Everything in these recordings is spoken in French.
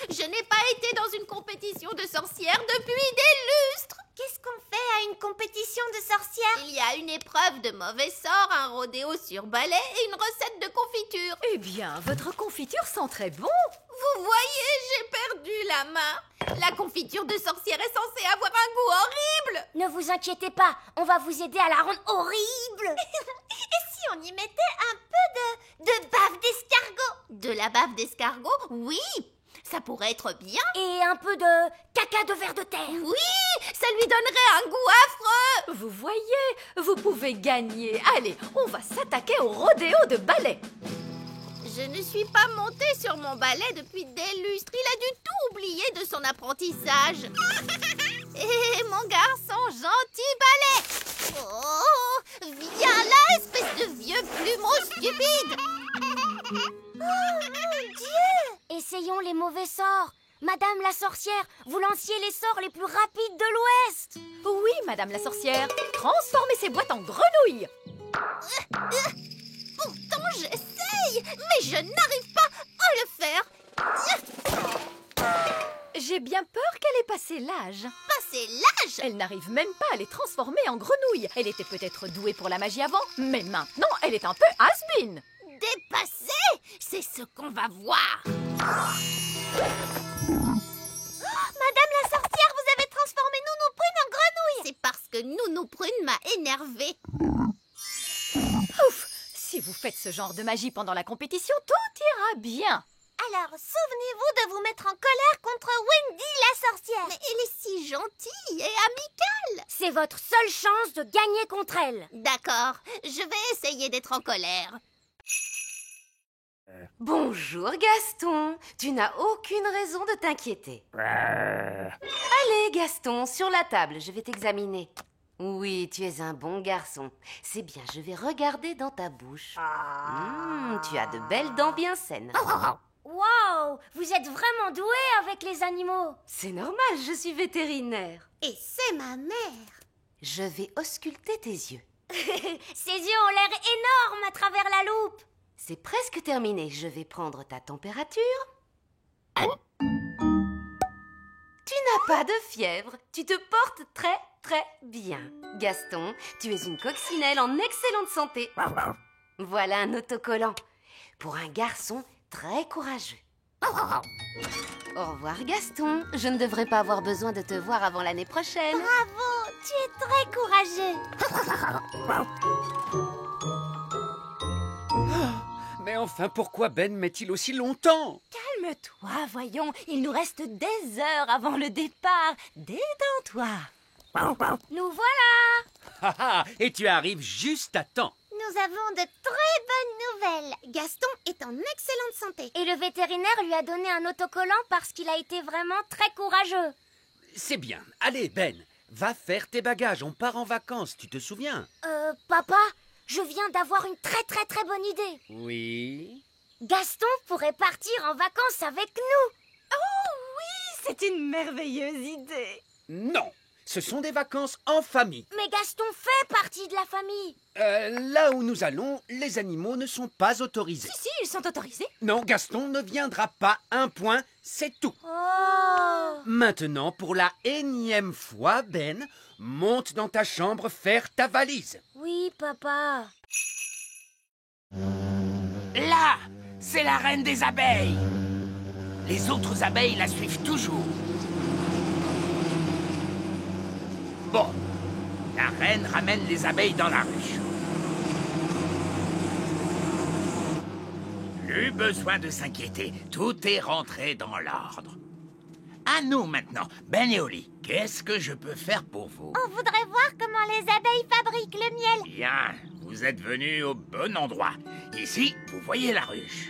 Je n'ai pas été dans une compétition de sorcières depuis des lustres. Qu'est-ce qu'on fait à une compétition de sorcières? Il y a une épreuve de mauvais sort, un rodéo sur balai et une recette de confiture. Eh bien, votre confiture sent très bon. Vous voyez, j'ai perdu la main. La confiture de sorcière est censée avoir un goût horrible. Ne vous inquiétez pas, on va vous aider à la rendre horrible. Et si on y mettait un peu de bave d'escargot? De la bave d'escargot? Oui, ça pourrait être bien. Et un peu de caca de ver de terre? Oui, ça lui donnerait un goût affreux. Vous voyez, vous pouvez gagner. Allez, on va s'attaquer au rodéo de balai. Je ne suis pas montée sur mon balai depuis des lustres. Il a dû tout oublier de son apprentissage. Et mon garçon gentil balai. Oh, viens là, espèce de vieux plumeau stupide. Oh mon Dieu! Essayons les mauvais sorts. Madame la sorcière, vous lanciez les sorts les plus rapides de l'Ouest. Oui, madame la sorcière. Transformez ces boîtes en grenouilles. Pourtant, j'essaye, mais je n'arrive pas à le faire. J'ai bien peur qu'elle ait passé l'âge. Passer l'âge? Elle n'arrive même pas à les transformer en grenouilles. Elle était peut-être douée pour la magie avant, mais maintenant, elle est un peu has-been. Dépassée? C'est ce qu'on va voir. Madame la sorcière, vous avez transformé Nounou Prune en grenouille. C'est parce que Nounou Prune m'a énervée. Ouf! Si vous faites ce genre de magie pendant la compétition, tout ira bien. Alors, souvenez-vous de vous mettre en colère contre Wendy la sorcière. Mais elle est si gentille et amicale. C'est votre seule chance de gagner contre elle. D'accord, je vais essayer d'être en colère. Bonjour Gaston, tu n'as aucune raison de t'inquiéter. Allez Gaston, sur la table, je vais t'examiner. Oui, tu es un bon garçon. C'est bien, je vais regarder dans ta bouche. Tu as de belles dents bien saines. Wow, vous êtes vraiment doué avec les animaux. C'est normal, je suis vétérinaire. Et c'est ma mère. Je vais ausculter tes yeux. Ses yeux ont l'air énormes à travers la loupe. C'est presque terminé, je vais prendre ta température. Tu n'as pas de fièvre, tu te portes très très bien. Gaston, tu es une coccinelle en excellente santé. Voilà un autocollant pour un garçon très courageux. Au revoir Gaston, je ne devrais pas avoir besoin de te voir avant l'année prochaine. Bravo, tu es très courageux. Mais enfin, pourquoi Ben met-il aussi longtemps? Calme-toi, voyons. Il nous reste des heures avant le départ. Détends-toi. Nous voilà. Et tu arrives juste à temps. Nous avons de très bonnes nouvelles. Gaston est en excellente santé. Et le vétérinaire lui a donné un autocollant parce qu'il a été vraiment très courageux. C'est bien. Allez, Ben, va faire tes bagages. On part en vacances, tu te souviens? Papa, je viens d'avoir une très très très bonne idée. Oui. Gaston pourrait partir en vacances avec nous. C'est une merveilleuse idée. Non, ce sont des vacances en famille. Mais Gaston fait partie de la famille. Là où nous allons, les animaux ne sont pas autorisés. Si, ils sont autorisés. Non, Gaston ne viendra pas. Un point, c'est tout. Oh. Maintenant, pour la énième fois, Ben, monte dans ta chambre faire ta valise. Oui, papa. Là, c'est la reine des abeilles. Les autres abeilles la suivent toujours. Bon, la reine ramène les abeilles dans la ruche. Plus besoin de s'inquiéter, tout est rentré dans l'ordre. À nous maintenant, Ben et Oli, qu'est-ce que je peux faire pour vous? On voudrait voir comment les abeilles fabriquent le miel. Bien, vous êtes venus au bon endroit. Ici, vous voyez la ruche.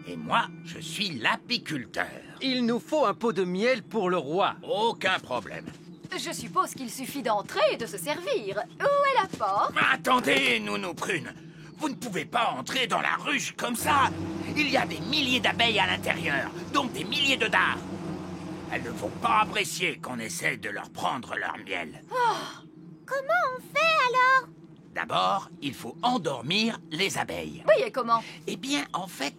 Et moi, je suis l'apiculteur. Il nous faut un pot de miel pour le roi. Aucun problème. Je suppose qu'il suffit d'entrer et de se servir. Où est la porte? Attendez, Nounou Prune. Vous ne pouvez pas entrer dans la ruche comme ça. Il y a des milliers d'abeilles à l'intérieur, donc des milliers de dards. Elles ne vont pas apprécier qu'on essaie de leur prendre leur miel. Comment on fait alors? D'abord, il faut endormir les abeilles. Oui, et comment? Eh bien, en fait,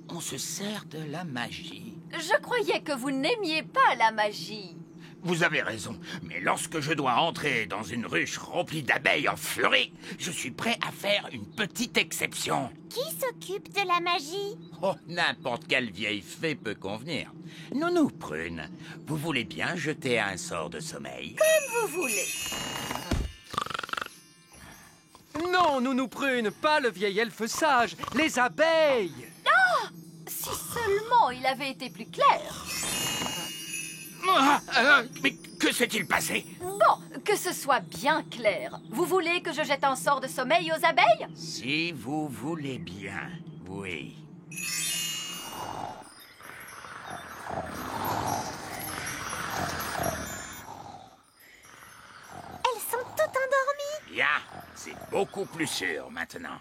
on se sert de la magie. Je croyais que vous n'aimiez pas la magie. Vous avez raison, mais lorsque je dois entrer dans une ruche remplie d'abeilles en furie, je suis prêt à faire une petite exception. Qui s'occupe de la magie? Oh, n'importe quelle vieille fée peut convenir. Nounou Prune, vous voulez bien jeter un sort de sommeil? Vous voulez. Non, Nounou Prune, pas le vieil elfe sage, les abeilles. Si seulement il avait été plus clair. Mais que s'est-il passé? Bon, que ce soit bien clair. Vous voulez que je jette un sort de sommeil aux abeilles? Si vous voulez bien, oui. Elles sont toutes endormies. Bien, c'est beaucoup plus sûr maintenant.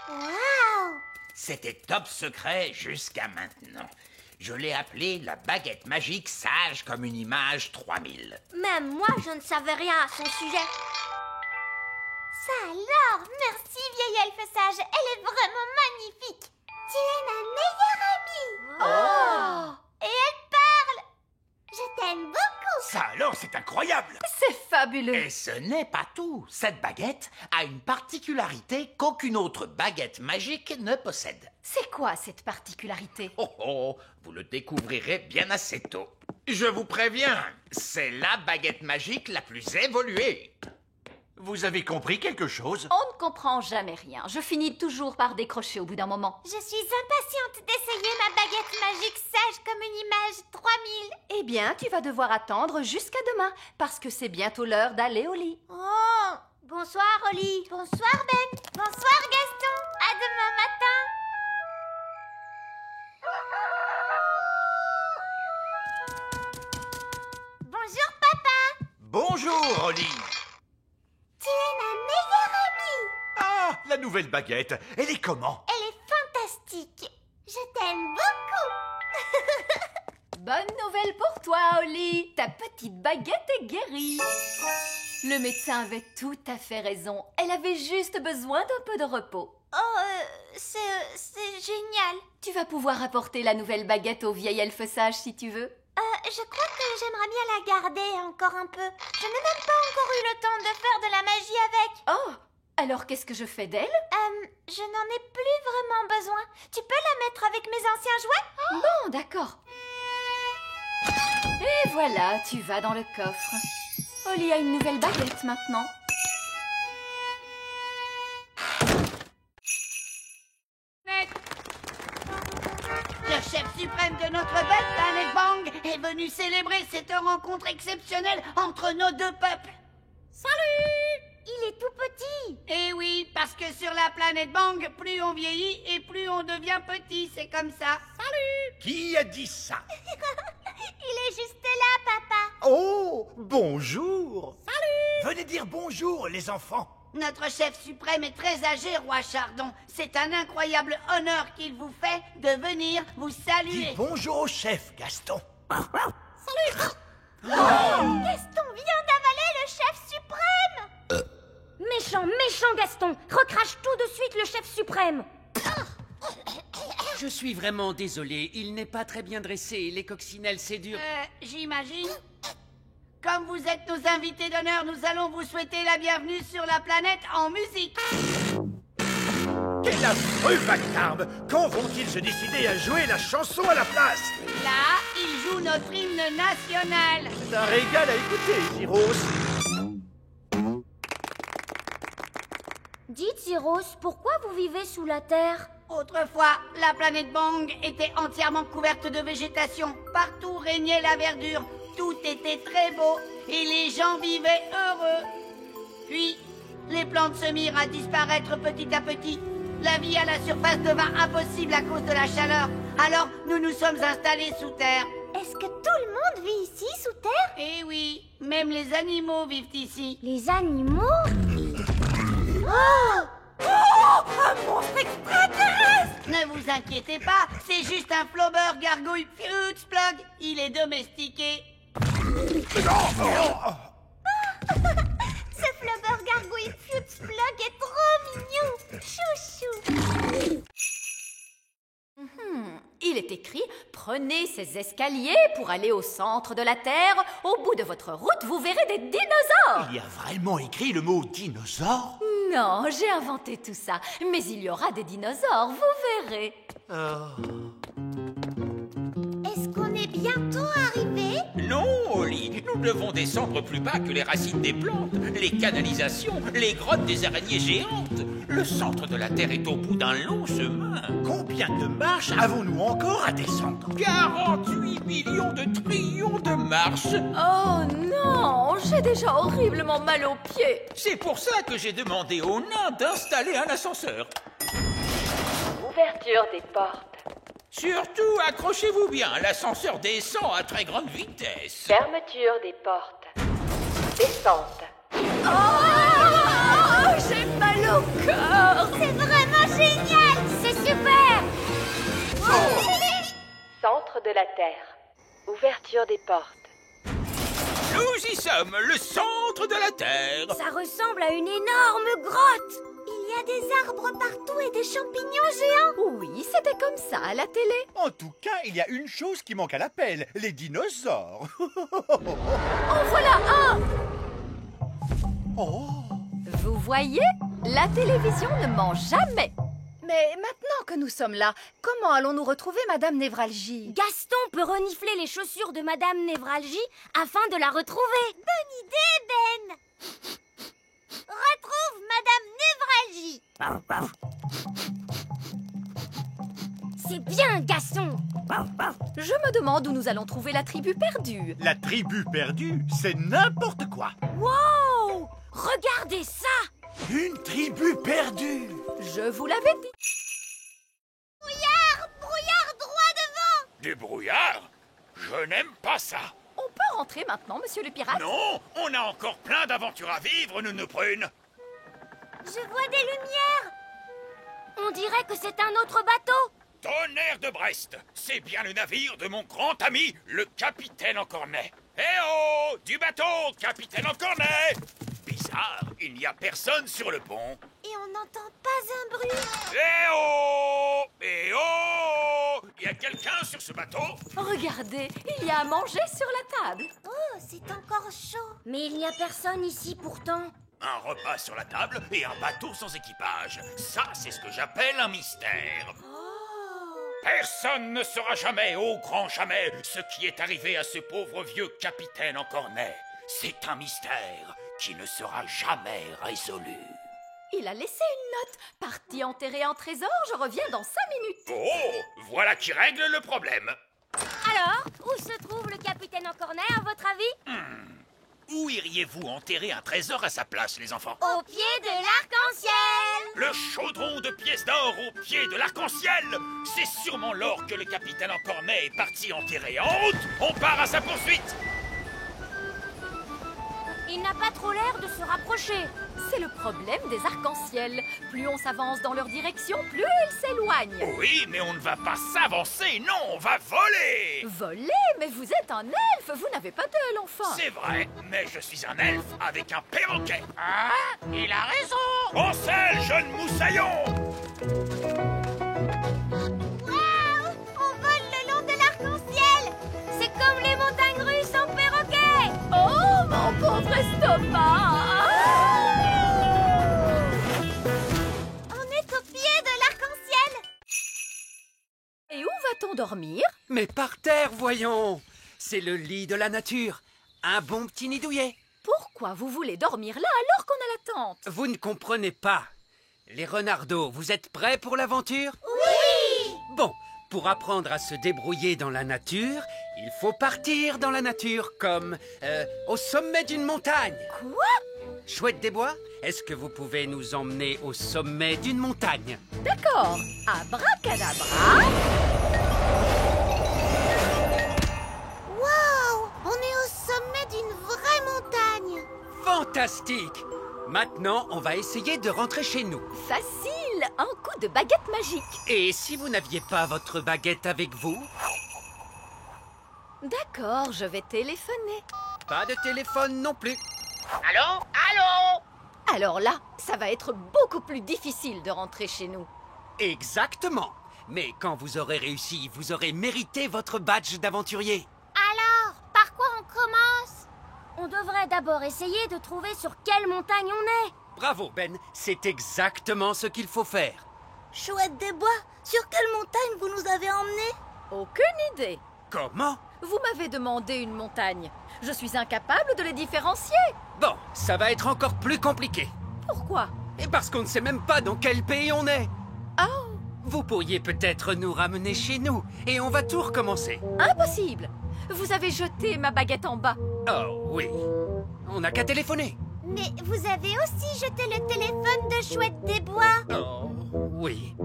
Waouh! C'était top secret jusqu'à maintenant. Je l'ai appelée la baguette magique sage comme une image 3000. Même moi, je ne savais rien à son sujet. Ça alors, merci vieille elfe sage, elle est vraiment magnifique. Tu es ma meilleure amie. Oh! Et elle parle. Je t'aime beaucoup. Ça alors, c'est incroyable! C'est fabuleux. Et ce n'est pas tout. Cette baguette a une particularité qu'aucune autre baguette magique ne possède. C'est quoi cette particularité? Oh oh, vous le découvrirez bien assez tôt. Je vous préviens, c'est la baguette magique la plus évoluée. Vous avez compris quelque chose? On ne comprend jamais rien. Je finis toujours par décrocher au bout d'un moment. Je suis impatiente d'essayer ma baguette magique sage comme une image 3000. Eh bien, tu vas devoir attendre jusqu'à demain, parce que c'est bientôt l'heure d'aller au lit. Oh! Bonsoir Oli. Bonsoir Ben. Bonsoir Gaston. À demain matin. Bonjour papa. Bonjour, Oli. Tu es ma meilleure amie. Ah, la nouvelle baguette. Elle est comment? Elle est fantastique. Je t'aime beaucoup. Bonne nouvelle pour toi, Oli. Ta petite baguette est guérie. Le médecin avait tout à fait raison. Elle avait juste besoin d'un peu de repos. Oh, c'est génial. Tu vas pouvoir apporter la nouvelle baguette au vieil elfe sage si tu veux. Je crois que j'aimerais bien la garder encore un peu. Je n'ai même pas encore eu le temps de faire de la magie avec. Oh, alors qu'est-ce que je fais d'elle? Je n'en ai plus vraiment besoin. Tu peux la mettre avec mes anciens jouets? Bon, d'accord. Et voilà, tu vas dans le coffre. Oli a une nouvelle baguette maintenant. Le chef suprême de notre belle planète Bang est venu célébrer cette rencontre exceptionnelle entre nos deux peuples. Salut! Il est tout petit. Eh oui, parce que sur la planète Bang, plus on vieillit et plus on devient petit, c'est comme ça. Salut! Qui a dit ça? Il est juste là, papa. Oh, bonjour. Salut. Venez dire bonjour, les enfants. Notre chef suprême est très âgé, roi Chardon. C'est un incroyable honneur qu'il vous fait de venir vous saluer. Dis bonjour au chef, Gaston. Salut! Gaston vient d'avaler le chef suprême. Méchant Gaston. Recrache tout de suite le chef suprême. Je suis vraiment désolé, il n'est pas très bien dressé. Les coccinelles, c'est dur. J'imagine. Comme vous êtes nos invités d'honneur, nous allons vous souhaiter la bienvenue sur la planète en musique. Quel affreux vacarme! Quand vont-ils se décider à jouer la chanson à la place? Là, ils jouent notre hymne national. C'est un régal à écouter, Zyros. Dites, Zyros, pourquoi vous vivez sous la terre? Autrefois, la planète Bang était entièrement couverte de végétation. Partout régnait la verdure. Tout était très beau et les gens vivaient heureux. Puis, les plantes se mirent à disparaître petit à petit. La vie à la surface devint impossible à cause de la chaleur. Alors, nous nous sommes installés sous terre. Est-ce que tout le monde vit ici, sous terre? Eh oui, même les animaux vivent ici. Les animaux? Oh! Un monstre extraterrestre! Ne vous inquiétez pas, c'est juste un flobber gargouille Futzplug. Il est domestiqué. Ce flubber gargouille Futzplug est trop mignon. Chouchou. Il Il est écrit « Prenez ces escaliers pour aller au centre de la Terre. Au bout de votre route, vous verrez des dinosaures. » Il y a vraiment écrit le mot dinosaure? Non, j'ai inventé tout ça. Mais il y aura des dinosaures, vous verrez. Est-ce qu'on est bientôt arrivé? Non, Oli, nous devons descendre plus bas que les racines des plantes, les canalisations, les grottes des araignées géantes. Le centre de la Terre est au bout d'un long chemin. Combien de marches avons-nous encore à descendre? 48 millions de trillions de marches. Oh non, j'ai déjà horriblement mal aux pieds. C'est pour ça que j'ai demandé aux nains d'installer un ascenseur. Ouverture des portes. Surtout, accrochez-vous bien, l'ascenseur descend à très grande vitesse. Fermeture des portes. Descente. Oh, j'ai mal au cœur. C'est vraiment génial! C'est super! Centre de la Terre. Ouverture des portes. Nous y sommes, le centre de la Terre. Ça ressemble à une énorme grotte! Il y a des arbres partout et des champignons géants! Oui, c'était comme ça à la télé. En tout cas, il y a une chose qui manque à l'appel, les dinosaures. En voilà un. Oh. Vous voyez, la télévision ne ment jamais. Mais maintenant que nous sommes là, comment allons-nous retrouver Madame Névralgie? Gaston peut renifler les chaussures de Madame Névralgie afin de la retrouver. Bonne idée, Ben! Retrouve Madame Névralgie! C'est bien, Gaston! Je me demande où nous allons trouver la tribu perdue. La tribu perdue, c'est n'importe quoi. Wow! Regardez ça! Une tribu perdue. Je vous l'avais dit. Brouillard! Brouillard droit devant! Du brouillard? Je n'aime pas ça. On peut rentrer maintenant, monsieur le pirate? Non, on a encore plein d'aventures à vivre, Nounou Prune. Je vois des lumières! On dirait que c'est un autre bateau! Tonnerre de Brest, c'est bien le navire de mon grand ami, le capitaine Encornet. Eh oh, du bateau, capitaine Encornet! Bizarre, il n'y a personne sur le pont. Et on n'entend pas un bruit! Eh oh! Eh oh! Il y a quelqu'un sur ce bateau? Regardez, il y a à manger sur la table. Oh, c'est encore chaud! Mais il n'y a personne ici pourtant. Un repas sur la table et un bateau sans équipage. Ça, c'est ce que j'appelle un mystère. Personne ne saura jamais, au grand jamais, ce qui est arrivé à ce pauvre vieux capitaine Encornet. C'est un mystère qui ne sera jamais résolu. Il a laissé une note. Parti enterrer un trésor, je reviens dans 5 minutes. Oh, voilà qui règle le problème. Alors, où se trouve le capitaine Encornet, à votre avis? Où iriez-vous enterrer un trésor à sa place, les enfants? Au pied de l'arc-en-ciel! Le chaudron de pièces d'or au pied de l'arc-en-ciel! C'est sûrement l'or que le capitaine Encornet est parti enterrer. En route, on part à sa poursuite! Il n'a pas trop l'air de se rapprocher. C'est le problème des arcs-en-ciel. Plus on s'avance dans leur direction, plus ils s'éloignent. Oui, mais on ne va pas s'avancer, non, on va voler! Voler? Mais vous êtes un elfe, vous n'avez pas d'aile, enfin. C'est vrai, mais je suis un elfe avec un perroquet. Ah, il a raison! En selle, jeune moussaillon! Waouh! On vole le long de l'arc-en-ciel! C'est comme les montagnes russes en perroquet! Oh, mon pauvre estomac! On est au pied de l'arc-en-ciel! Et où va-t-on dormir? Mais par terre, voyons. C'est le lit de la nature. Un bon petit nid douillet. Pourquoi vous voulez dormir là alors qu'on a la tente? Vous ne comprenez pas. Les renardeaux, vous êtes prêts pour l'aventure? Oui! Bon, pour apprendre à se débrouiller dans la nature, il faut partir dans la nature, comme au sommet d'une montagne. Quoi? Chouette des Bois, est-ce que vous pouvez nous emmener au sommet d'une montagne? D'accord. Abracadabra. Waouh! On est au sommet d'une vraie montagne! Fantastique! Maintenant, on va essayer de rentrer chez nous. Facile. Un coup de baguette magique. Et si vous n'aviez pas votre baguette avec vous? D'accord, je vais téléphoner. Pas de téléphone non plus. Allô? Allô? Alors là, ça va être beaucoup plus difficile de rentrer chez nous. Exactement. Mais quand vous aurez réussi, vous aurez mérité votre badge d'aventurier. Alors, par quoi on commence? On devrait d'abord essayer de trouver sur quelle montagne on est. Bravo, Ben. C'est exactement ce qu'il faut faire. Chouette des Bois, sur quelle montagne vous nous avez emmenés? Aucune idée. Comment? Vous m'avez demandé une montagne. Je suis incapable de les différencier. Bon, ça va être encore plus compliqué. Pourquoi? Et parce qu'on ne sait même pas dans quel pays on est. Oh, Vous pourriez peut-être nous ramener chez nous et on va tout recommencer. impossible. Vous avez jeté ma baguette en bas. Oh oui. On n'a qu'à téléphoner. Mais vous avez aussi jeté le téléphone de Chouette des Bois. Oh oui,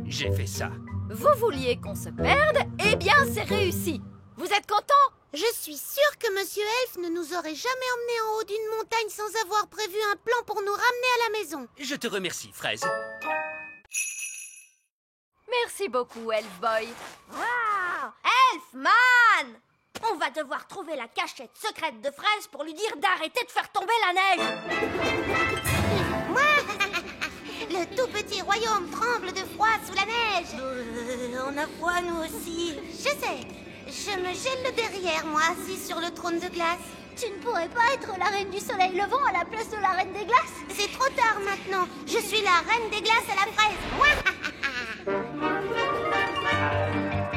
j'ai fait ça. Vous vouliez qu'on se perde? Eh bien, c'est réussi. Vous êtes content? Je suis sûre que Monsieur Elf ne nous aurait jamais emmenés en haut d'une montagne sans avoir prévu un plan pour nous ramener à la maison. Je te remercie, Fraise. Merci beaucoup, Elf Boy. Wow! Elfman! On va devoir trouver la cachette secrète de Fraise pour lui dire d'arrêter de faire tomber la neige. Le tout petit royaume tremble de froid sous la neige. On a froid, nous aussi. Je sais. Je me gèle le derrière, moi, assis sur le trône de glace. Tu ne pourrais pas être la reine du soleil levant à la place de la reine des glaces? C'est trop tard maintenant. Je suis la reine des glaces à la fraise.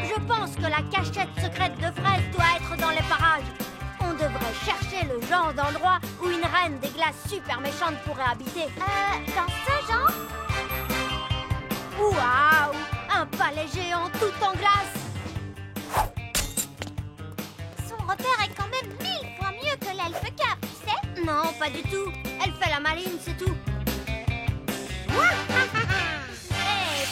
Je pense que la cachette secrète de Fraise doit être dans les parages. On devrait chercher le genre d'endroit où une reine des glaces super méchante pourrait habiter. Dans ce genre? Waouh! Un palais géant tout en glace! Son repère est quand même 1000 fois mieux que l'elfe cap, tu sais? Non, pas du tout. Elle fait la maline, c'est tout.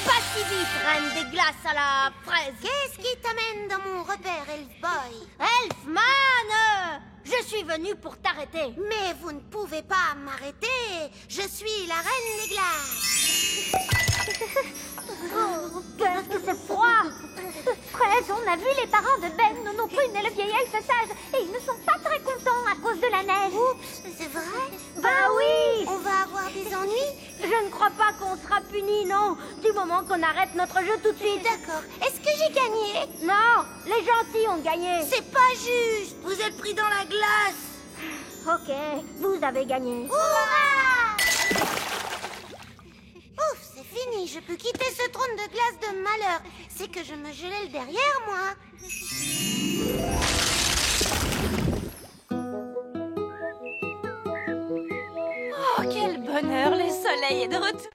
Pas si vite, reine des glaces à la fraise. Qu'est-ce qui t'amène dans mon repère, Elf Boy? Elfman! Je suis venue pour t'arrêter. Mais vous ne pouvez pas m'arrêter. Je suis la reine des glaces. Oh, qu'est-ce que c'est froid! Fraise, on a vu les parents de Ben, Nono Prune et le vieil elfe sage, et ils ne sont pas très contents à cause de la neige. Oups, c'est vrai? Bah oui! On va avoir des ennuis? Je ne crois pas qu'on sera punis, non, du moment qu'on arrête notre jeu tout de suite. D'accord. Est-ce que j'ai gagné? Non, les gentils ont gagné. C'est pas juste. Vous êtes pris dans la glace. Ok, vous avez gagné. Hurrah! Ouf, c'est fini. Je peux quitter ce trône de glace de malheur. C'est que je me gelais le derrière, moi. Oh, quel bonheur, le soleil est de retour.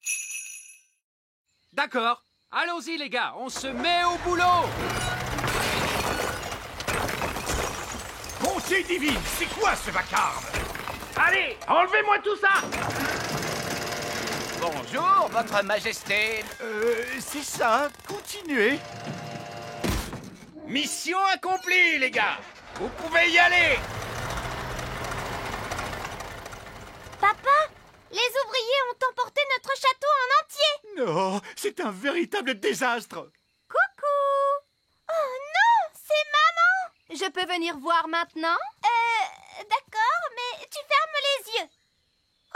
D'accord. Allons-y, les gars. On se met au boulot. Bonté divine, c'est quoi ce vacarme? Allez, enlevez-moi tout ça. Bonjour, votre majesté. C'est ça, continuez. Mission accomplie, les gars. Vous pouvez y aller. Papa, les ouvriers ont emporté notre château en entier. Non, c'est un véritable désastre. Coucou. Oh non, c'est maman. Je peux venir voir maintenant? D'accord, mais tu fermes les yeux.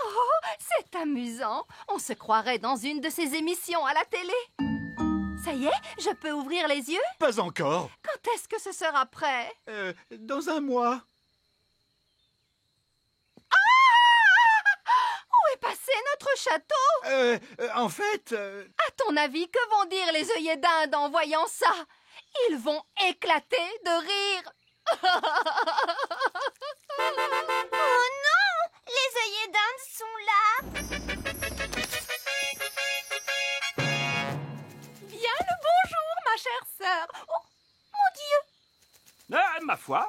Oh, c'est amusant. On se croirait dans une de ces émissions à la télé. Ça y est, je peux ouvrir les yeux? Pas encore. Quand est-ce que ce sera prêt? Dans un mois. Où est passé notre château? En fait... À ton avis, que vont dire les œillets d'Inde en voyant ça? Ils vont éclater de rire. Oh non, les œillets d'Inde sont là. Bien le bonjour, ma chère sœur. Oh, mon Dieu. Ma foi.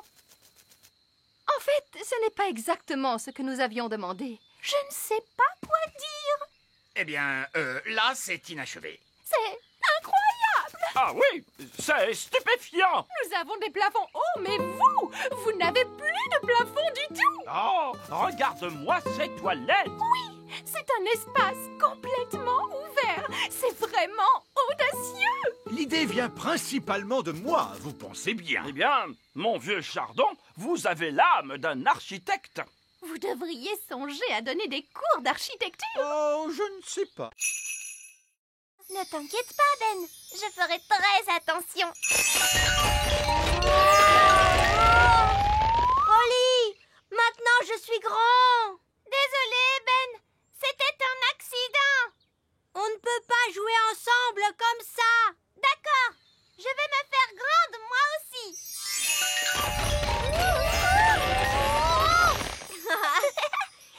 En fait, ce n'est pas exactement ce que nous avions demandé. Je ne sais pas quoi dire. Eh bien, là, c'est inachevé. C'est incroyable. Ah oui, c'est stupéfiant. Nous avons des plafonds hauts, mais vous n'avez plus de plafond du tout. Oh, regarde-moi ces toilettes. Oui, c'est un espace complètement ouvert. C'est vraiment audacieux. L'idée vient principalement de moi, vous pensez bien. Eh bien, mon vieux Chardon, vous avez l'âme d'un architecte. Vous devriez songer à donner des cours d'architecture. Oh, je ne sais pas. Ne t'inquiète pas, Ben. Je ferai très attention. Oli, maintenant je suis grand. Désolé, Ben. C'était un accident. On ne peut pas jouer ensemble comme ça. D'accord. Je vais me faire grande, moi aussi.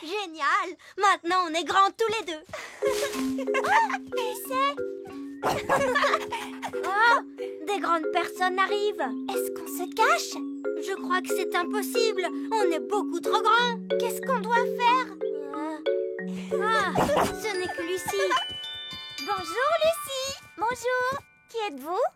Génial. Maintenant, on est grands tous les deux. Mais c'est... Oh, des grandes personnes arrivent. Est-ce qu'on se cache? Je crois que c'est impossible. On est beaucoup trop grands. Qu'est-ce qu'on doit faire? Ce n'est que Lucie. Bonjour, Lucie. Bonjour. Qui êtes-vous?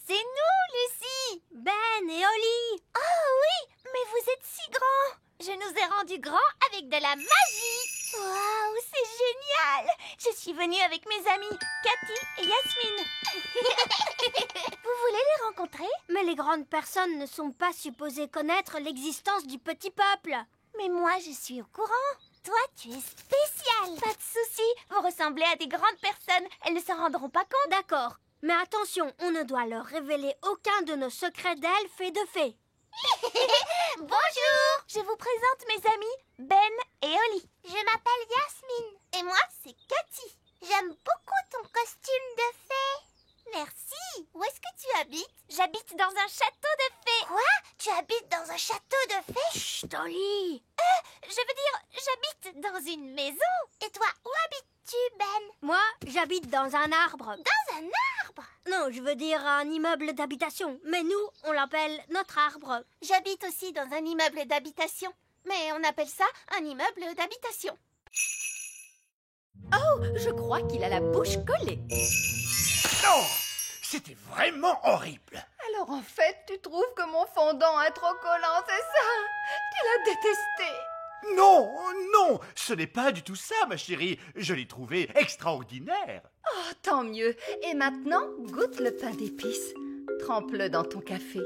C'est nous, Lucie. Ben et Oli. Oh oui, mais vous êtes si grands. Je nous ai rendus grands avec de la magie. Waouh, c'est génial. Je suis venue avec mes amis, Cathy et Yasmine. Vous voulez les rencontrer? Mais les grandes personnes ne sont pas supposées connaître l'existence du petit peuple. Mais moi, je suis au courant. Toi, tu es spécial. Pas de souci, vous ressemblez à des grandes personnes. Elles ne s'en rendront pas compte. D'accord, mais attention, on ne doit leur révéler aucun de nos secrets d'elfes et de fées. Bonjour, je vous présente mes amis Ben et Oli. Je m'appelle Yasmine. Et moi, c'est Cathy. J'aime beaucoup ton costume de fée. Merci. Où est-ce que tu habites? J'habite dans un château de fées. Quoi? Tu habites dans un château de fées? Chut, Oli. Je veux dire, j'habite dans une maison. Et toi, où habites-tu, Ben? Moi, j'habite dans un arbre. Dans un arbre? Non, je veux dire un immeuble d'habitation. Mais nous, on l'appelle notre arbre. J'habite aussi dans un immeuble d'habitation. Mais on appelle ça un immeuble d'habitation. Oh, je crois qu'il a la bouche collée. Non! C'était vraiment horrible. Alors en fait, tu trouves que mon fondant est trop collant, c'est ça? Tu l'as détesté. Non, non, ce n'est pas du tout ça, ma chérie. Je l'ai trouvé extraordinaire. Oh, tant mieux. Et maintenant, goûte le pain d'épices. Trempe-le dans ton café.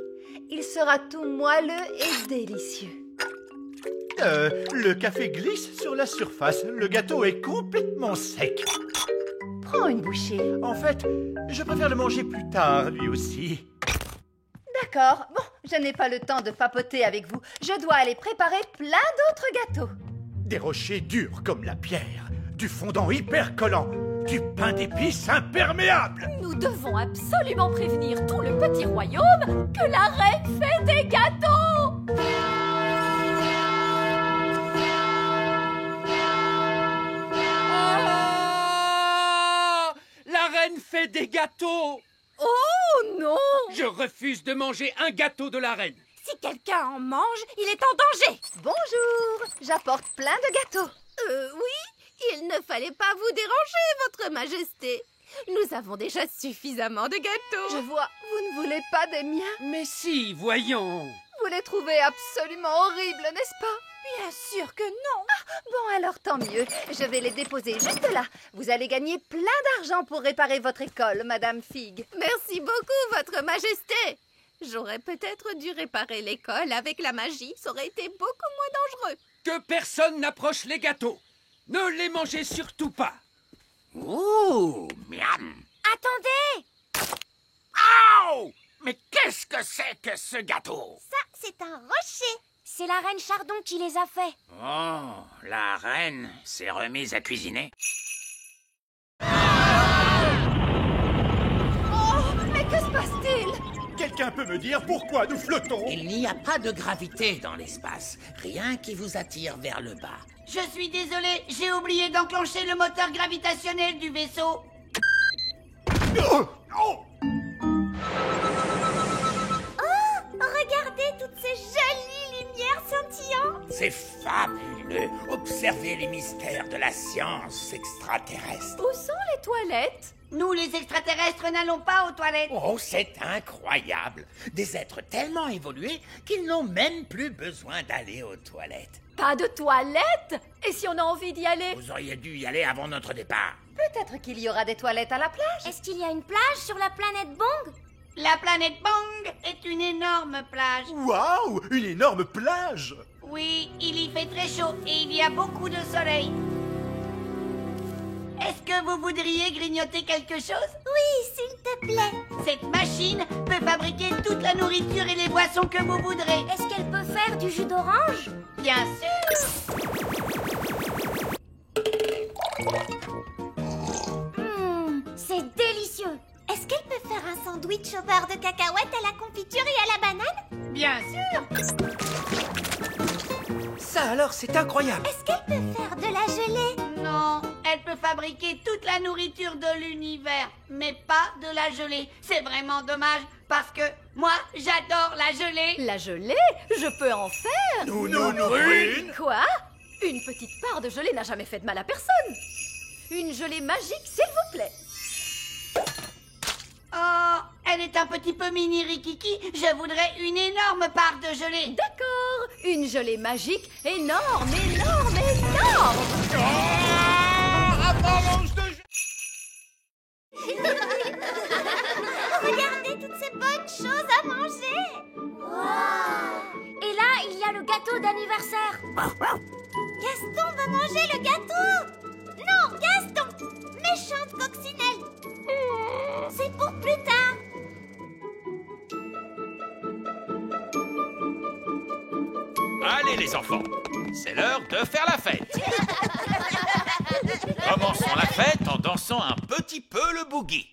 Il sera tout moelleux et délicieux. Le café glisse sur la surface. Le gâteau est complètement sec. Prends une bouchée. En fait, je préfère le manger plus tard, lui aussi. D'accord. Bon, je n'ai pas le temps de papoter avec vous. Je dois aller préparer plein d'autres gâteaux. Des rochers durs comme la pierre, du fondant hyper collant, du pain d'épices imperméable. Nous devons absolument prévenir tout le petit royaume que la reine fait des gâteaux. La reine fait des gâteaux! Oh non! Je refuse de manger un gâteau de la reine. Si quelqu'un en mange, il est en danger. Bonjour, j'apporte plein de gâteaux. Oui, il ne fallait pas vous déranger, votre majesté. Nous avons déjà suffisamment de gâteaux. Je vois, vous ne voulez pas des miens? Mais si, voyons. Vous les trouvez absolument horribles, n'est-ce pas? Bien sûr que non. Ah, bon, alors tant mieux. Je vais les déposer juste là. Vous allez gagner plein d'argent pour réparer votre école, Madame Fig. Merci beaucoup, votre majesté. J'aurais peut-être dû réparer l'école avec la magie. Ça aurait été beaucoup moins dangereux. Que personne n'approche les gâteaux. Ne les mangez surtout pas. Ouh, miam. Attendez! Aouh! Mais qu'est-ce que c'est que ce gâteau? Ça, c'est un rocher. C'est la reine Chardon qui les a faits. Oh, la reine s'est remise à cuisiner. Oh, mais que se passe-t-il? Quelqu'un peut me dire pourquoi nous flottons? Il n'y a pas de gravité dans l'espace. Rien qui vous attire vers le bas. Je suis désolé, j'ai oublié d'enclencher le moteur gravitationnel du vaisseau. Oh, oh. Regardez toutes ces jolies lumières scintillantes. C'est fabuleux. Observez les mystères de la science extraterrestre. Où sont les toilettes? Nous, les extraterrestres, n'allons pas aux toilettes. Oh, c'est incroyable. Des êtres tellement évolués qu'ils n'ont même plus besoin d'aller aux toilettes. Pas de toilettes? Et si on a envie d'y aller? Vous auriez dû y aller avant notre départ. Peut-être qu'il y aura des toilettes à la plage. Est-ce qu'il y a une plage sur la planète Bong? La planète Bang est une énorme plage. Waouh, une énorme plage. Oui, il y fait très chaud et il y a beaucoup de soleil. Est-ce Est-ce que vous voudriez grignoter quelque chose? Oui, s'il te plaît. Cette machine peut fabriquer toute la nourriture et les boissons que vous voudrez. Est-ce qu'elle peut faire du jus d'orange? Bien sûr. C'est délicieux. Est-ce qu'elle peut faire un sandwich au beurre de cacahuète à la confiture et à la banane? Bien sûr. Ça alors, c'est incroyable. Est-ce qu'elle peut faire de la gelée? Non, elle peut fabriquer toute la nourriture de l'univers, mais pas de la gelée. C'est vraiment dommage, parce que moi, j'adore la gelée. La gelée? Je peux en faire. Nous prunes. Quoi? Une petite part de gelée n'a jamais fait de mal à personne. Une gelée magique, s'il vous plaît. Oh, elle est un petit peu mini Rikiki. Je voudrais une énorme part de gelée. D'accord, une gelée magique énorme, énorme, énorme. Avalanche de Regardez toutes ces bonnes choses à manger. Et là, il y a le gâteau d'anniversaire. Gaston va manger le gâteau. Non, Gaston, méchante coccinelle. C'est pour plus tard. Allez les enfants, c'est l'heure de faire la fête. Commençons la fête en dansant un petit peu le boogie.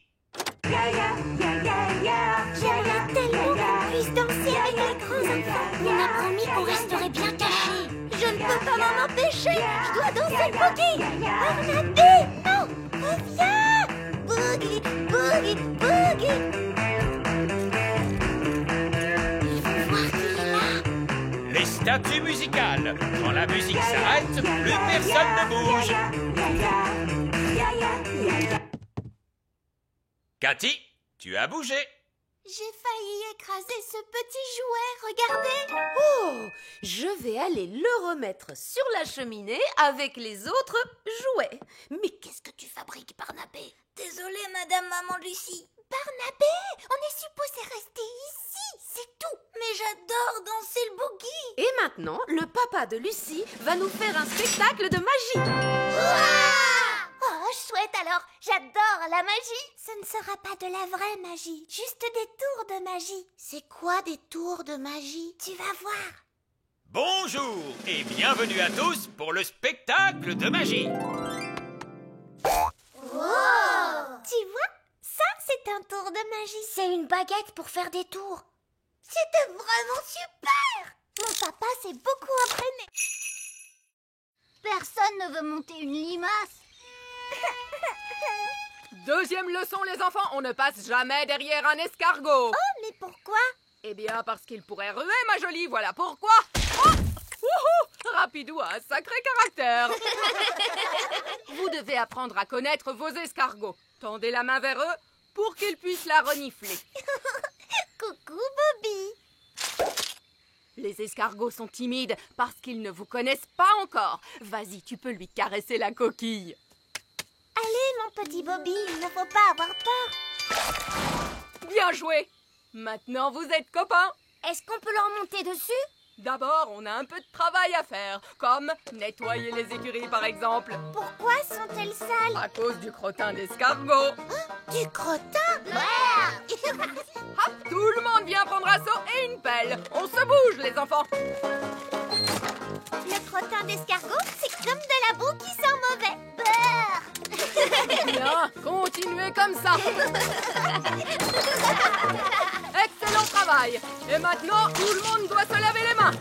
J'aimerais tellement qu'on puisse danser avec les grands enfants. On a promis qu'on resterait bien cachés. Je ne peux pas m'en empêcher. Je dois danser le boogie. Barnabé, non, reviens. Boogie, boogie, boogie. Il faut voir qu'il est là. Les statues musicales. Quand la musique s'arrête, plus personne ne bouge. Cathy, tu as bougé. J'ai failli écraser ce petit jouet, regardez. Oh, je vais aller le remettre sur la cheminée avec les autres jouets. Mais qu'est-ce que tu fabriques, Barnabé? Désolée, Madame Maman Lucie. Barnabé, on est supposé rester ici, c'est tout. Mais j'adore danser le boogie. Et maintenant, le papa de Lucie va nous faire un spectacle de magie. Oh, chouette alors, j'adore la magie. Ce ne sera pas de la vraie magie, juste des tours de magie. C'est quoi des tours de magie? Tu vas voir. Bonjour et bienvenue à tous pour le spectacle de magie. Tu vois, ça c'est un tour de magie. C'est une baguette pour faire des tours. C'était vraiment super. Mon papa s'est beaucoup entraîné. Personne ne veut monter une limace. Deuxième leçon, les enfants, on ne passe jamais derrière un escargot. Oh, mais pourquoi? Eh bien, parce qu'il pourrait ruer, ma jolie, voilà pourquoi. Oh, wouhou, Rapidou a un sacré caractère. Vous devez apprendre à connaître vos escargots. Tendez la main vers eux pour qu'ils puissent la renifler. Coucou, Bobby. Les escargots sont timides parce qu'ils ne vous connaissent pas encore. Vas-y, tu peux lui caresser la coquille. Allez, mon petit Bobby, il ne faut pas avoir peur. Bien joué. Maintenant, vous êtes copains. Est-ce qu'on peut leur monter dessus? D'abord, on a un peu de travail à faire, comme nettoyer les écuries, par exemple. Pourquoi sont-elles sales? À cause du crottin d'escargot. Du crottin? Hop, tout le monde vient prendre un seau et une pelle. On se bouge, les enfants. Le crottin d'escargot, c'est comme de la boue qui sent mauvais. Bien, continuez comme ça. Excellent travail. Et maintenant, tout le monde doit se laver les mains.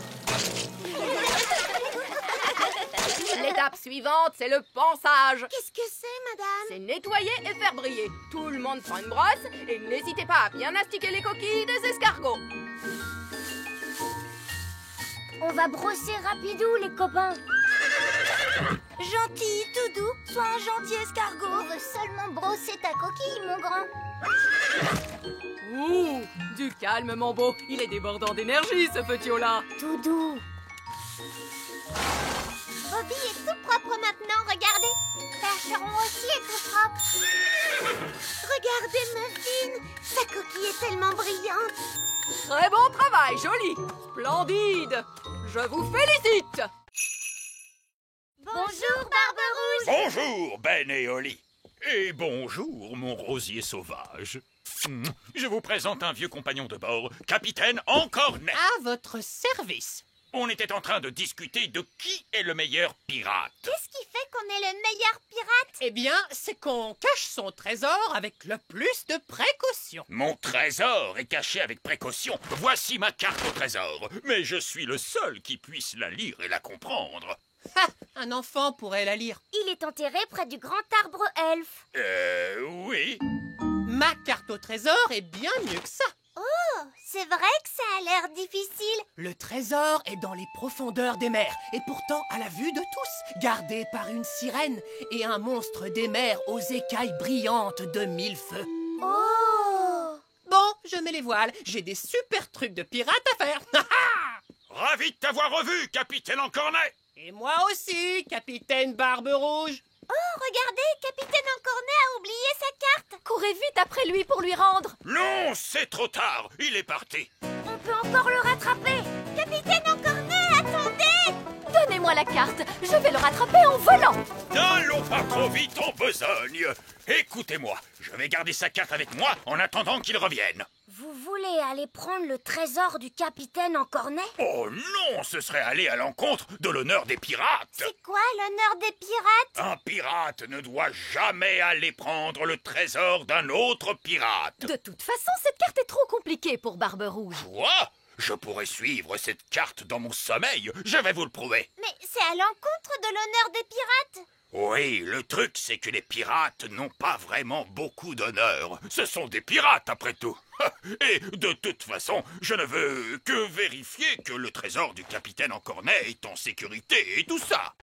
L'étape suivante, c'est le ponçage. Qu'est-ce que c'est, madame? C'est nettoyer et faire briller. Tout le monde prend une brosse et n'hésitez pas à bien astiquer les coquilles des escargots. On va brosser Rapidou, les copains. Gentil, tout doux, sois un gentil escargot. On veut seulement brosser ta coquille, mon grand. Ouh, du calme, mon beau. Il est débordant d'énergie, ce petit-là. Tout doux. Bobby est tout propre maintenant, regardez. Percheron aussi est tout propre. Regardez Muffin, sa coquille est tellement brillante. Très bon travail, joli. Splendide. Je vous félicite. Bonjour, Barbe Rouge. Bonjour, Ben et Oli. Et bonjour, mon rosier sauvage. Je vous présente un vieux compagnon de bord, Capitaine Encornet. À votre service. On était en train de discuter de qui est le meilleur pirate. Qu'est-ce qui fait qu'on est le meilleur pirate? Eh bien, c'est qu'on cache son trésor avec le plus de précaution. Mon trésor est caché avec précaution. Voici ma carte au trésor. Mais je suis le seul qui puisse la lire et la comprendre. Ha! Un enfant pourrait la lire. Il est enterré près du grand arbre elfe. Oui. Ma carte au trésor est bien mieux que ça. Oh, c'est vrai que ça a l'air difficile. Le trésor est dans les profondeurs des mers, et pourtant à la vue de tous, gardé par une sirène et un monstre des mers aux écailles brillantes de 1000 feux. Oh! Bon, je mets les voiles, j'ai des super trucs de pirate à faire. Ravi de t'avoir revu, Capitaine Encornet. Et moi aussi, Capitaine Barbe Rouge. Oh, regardez, Capitaine Encornet a oublié sa carte. Courez vite après lui pour lui rendre. Non, c'est trop tard. Il est parti. On peut encore le rattraper. Capitaine Encornet, attendez! Donnez-moi la carte, je vais le rattraper en volant. N'allons pas trop vite en besogne. Écoutez-moi, je vais garder sa carte avec moi en attendant qu'il revienne. Vous voulez aller prendre le trésor du capitaine Encornet? Oh non, ce serait aller à l'encontre de l'honneur des pirates. C'est quoi l'honneur des pirates? Un pirate ne doit jamais aller prendre le trésor d'un autre pirate. De toute façon, cette carte est trop compliquée pour Barbe Rouge. Quoi? Je pourrais suivre cette carte dans mon sommeil, je vais vous le prouver. Mais c'est à l'encontre de l'honneur des pirates. Oui, le truc c'est que les pirates n'ont pas vraiment beaucoup d'honneur. Ce sont des pirates après tout. Et de toute façon, je ne veux que vérifier que le trésor du capitaine Encornet est en sécurité et tout ça.